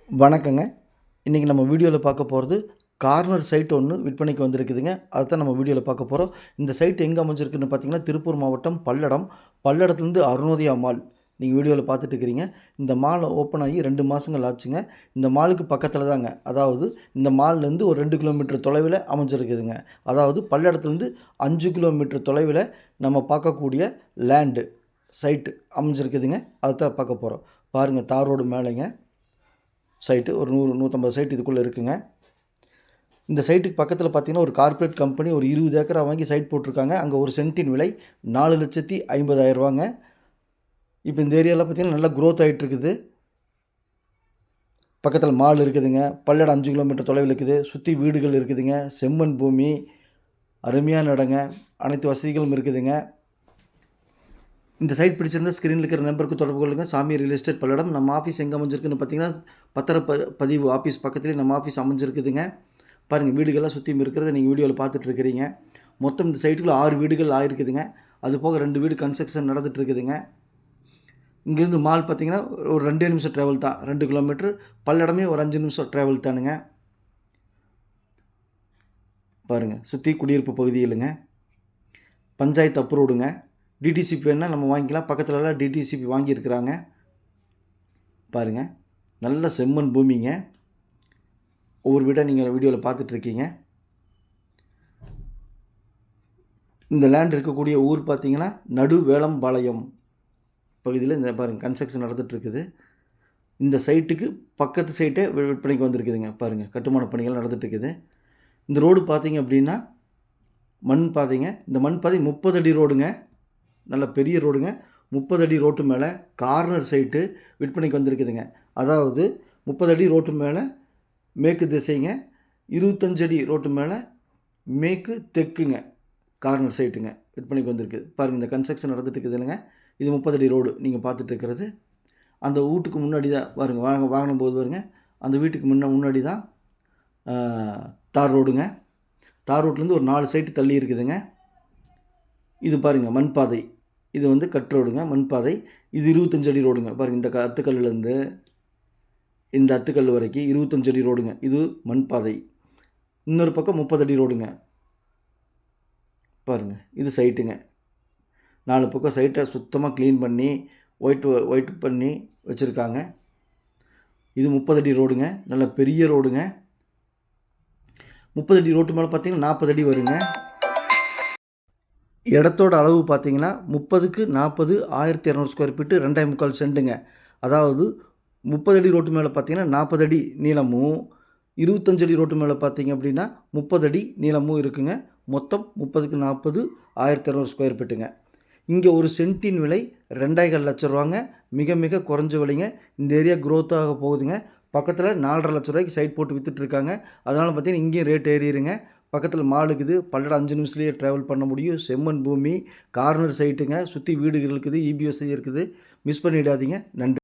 வணக்கங்க. இன்றைக்கி நம்ம வீடியோவில் பார்க்க போகிறது கார்னர் சைட் ஒன்று விற்பனைக்கு வந்திருக்குதுங்க. அதுதான் நம்ம வீடியோவில் பார்க்க போகிறோம். இந்த சைட் எங்கே அமைஞ்சிருக்குன்னு பார்த்தீங்கன்னா, திருப்பூர் மாவட்டம் பல்லடம். பல்லடத்துலேருந்து அருணோதயா மால் நீங்கள் வீடியோவில் பார்த்துட்டு இருக்கிறீங்க. இந்த மால் ஓப்பன் ஆகி 2 மாதங்கள் ஆச்சுங்க. இந்த மாலுக்கு பக்கத்தில் தாங்க, அதாவது இந்த மால்லேருந்து ஒரு 2 கிலோமீட்டர் தொலைவில் அமைஞ்சிருக்குதுங்க. அதாவது பல்லடத்துலேருந்து 5 கிலோமீட்டர் தொலைவில் நம்ம பார்க்கக்கூடிய லேண்டு சைட்டு அமைஞ்சிருக்குதுங்க. அதுதான் பார்க்க போகிறோம். பாருங்கள், தார் ரோடு மேலேங்க சைட்டு ஒரு 100-150 சைட் இதுக்குள்ளே இருக்குங்க. இந்த சைட்டுக்கு பக்கத்தில் பார்த்தீங்கன்னா ஒரு கார்ப்பரேட் கம்பெனி ஒரு 20 ஏக்கரா வாங்கி சைட் போட்டிருக்காங்க. அங்கே ஒரு சென்ட்டின் விலை 4,50,000 இப்போ இந்த ஏரியாவில் பார்த்தீங்கன்னா நல்லா க்ரோத் ஆகிட்டு இருக்குது. பக்கத்தில் மால் இருக்குதுங்க. பல்லடம் 5 கிலோமீட்டர் தொலைவில் இருக்குது. சுற்றி வீடுகள் இருக்குதுங்க. செம்மண் பூமி, அருமையான இடங்க, அனைத்து வசதிகளும் இருக்குதுங்க. இந்த சைட் பிடிச்சிருந்தா ஸ்க்ரீனில் இருக்கிற நம்பருக்கு தொடர்பு கொள்ளுங்கள். சாமி ரியல் எஸ்டேட் பல்லடம். நம்ம ஆஃபீஸ் எங்கே அமைஞ்சிருக்குன்னு பார்த்தீங்கன்னா, பத்திரப்பதிவு ஆஃபீஸ் பக்கத்துலேயே நம்ம ஆஃபீஸ் அமைஞ்சிருக்குதுங்க. பாருங்கள், வீடுகள்லாம் சுற்றியும் இருக்கிறத நீங்கள் வீடியோவில் பார்த்துட்டு இருக்கிறீங்க. மொத்தம் இந்த சைட்டுக்குள்ள 6 வீடுகள் ஆகிருக்குதுங்க. அது போக 2 வீடு கன்ஸ்ட்ரக்ஷன் நடந்துகிட்டு இருக்குதுங்க. இங்கேருந்து மால் பார்த்தீங்கன்னா ஒரு 2 நிமிஷம் ட்ராவல் தான். 2 கிலோமீட்டர். பல்லடமே ஒரு 5 நிமிஷம் ட்ராவல் தானுங்க. பாருங்கள், சுற்றி குடியிருப்பு பகுதி இல்லைங்க. பஞ்சாயத்து அப்ரூவ்டுங்க. டிடிசிபி வேணால் நம்ம வாங்கிக்கலாம். பக்கத்துலலாம் டிடிசிபி வாங்கியிருக்கிறாங்க. பாருங்கள், நல்ல செம்மண் பூமிங்க. ஒவ்வொரு வீடாக நீங்கள் வீடியோவில் பார்த்துட்ருக்கீங்க. இந்த லேண்ட் இருக்கக்கூடிய ஊர் பார்த்தீங்கன்னா நடுவேலம்பாளையம் பகுதியில் இந்த பாருங்கள் கன்ஸ்ட்ரக்ஷன் நடந்துகிட்ருக்குது. இந்த சைட்டுக்கு பக்கத்து சைட்டே விற்பனைக்கு வந்திருக்குதுங்க. பாருங்கள், கட்டுமான பணிகள் நடந்துகிட்ருக்குது. இந்த ரோடு பார்த்தீங்க அப்படின்னா மண் பாதைங்க. இந்த மண் பாதை 30 அடி ரோடுங்க. நல்ல பெரிய ரோடுங்க. 30 அடி ரோட்டு மேலே கார்னர் சைட்டு விற்பனைக்கு வந்திருக்குதுங்க. அதாவது 30 அடி ரோட்டு மேலே மேற்கு திசைங்க, 25 அடி ரோட்டு மேலே மேற்கு தெற்குங்க கார்னர் சைட்டுங்க விற்பனைக்கு வந்திருக்குது. பாருங்கள், இந்த கன்ஸ்ட்ரக்ஷன் நடந்துட்டு இருக்குது இல்லைங்க. இது 30 அடி ரோடு நீங்கள் பார்த்துட்டு இருக்கிறது. அந்த வீட்டுக்கு முன்னாடி தான் பாருங்கள், வாகனம் போது பாருங்க, அந்த வீட்டுக்கு முன்னாடி தான் தார் ரோடுங்க. தார் ரோட்லேருந்து ஒரு 4 சைட்டு தள்ளி இருக்குதுங்க. இது பாருங்கள் மண் பாதை. இது வந்து கட் ரோடுங்க, மண் பாதை. இது 25 அடி ரோடுங்க. பாருங்கள், இந்த அத்துக்கல்லேருந்து இந்த அத்துக்கல் வரைக்கும் 25 அடி ரோடுங்க. இது மண் பாதை. இன்னொரு பக்கம் 30 அடி ரோடுங்க. பாருங்கள், இது சைட்டுங்க. 4 பக்கம் சைட்டை சுத்தமாக க்ளீன் பண்ணி ஒயிட் பண்ணி வச்சுருக்காங்க. இது 30 அடி ரோடுங்க. நல்ல பெரிய ரோடுங்க. 30 அடி ரோட்டு மேலே பார்த்தீங்கன்னா 40 அடி வருங்க. இடத்தோட அளவு பார்த்தீங்கன்னா 30க்கு 40 1200 ஸ்கொயர் ஃபீட்டு 2.25 சென்ட்டுங்க. அதாவது 30 அடி ரோட்டு மேலே பார்த்தீங்கன்னா 40 அடி நீளமும், 25 அடி ரோட்டு மேலே பார்த்தீங்க அப்படின்னா 30 அடி நீளமும் இருக்குங்க. மொத்தம் 30க்கு 40 1200 ஸ்கொயர் ஃபீட்டுங்க. இங்கே ஒரு சென்ட்டின் விலை 2.25 லட்ச ரூபாங்க. மிக மிக குறைஞ்ச விலைங்க. இந்த ஏரியா க்ரோத் ஆக போகுதுங்க. பக்கத்தில் 4.5 லட்ச ரூபாய்க்கு சைட் போட்டு விற்றுட்ருக்காங்க. அதனால் பார்த்தீங்கன்னா இங்கேயும் ரேட் ஏறிடுங்க. பக்கத்தில் மால் இருக்குது. பல்லடம் 5 நிமிஷத்துலேயே ட்ராவல் பண்ண முடியும். செம்மண் பூமி, கார்னர் சைட்டுங்க. சுற்றி வீடுகள் இருக்குது, இபி வசதி இருக்குது. மிஸ் பண்ணிடாதீங்க. நன்றி.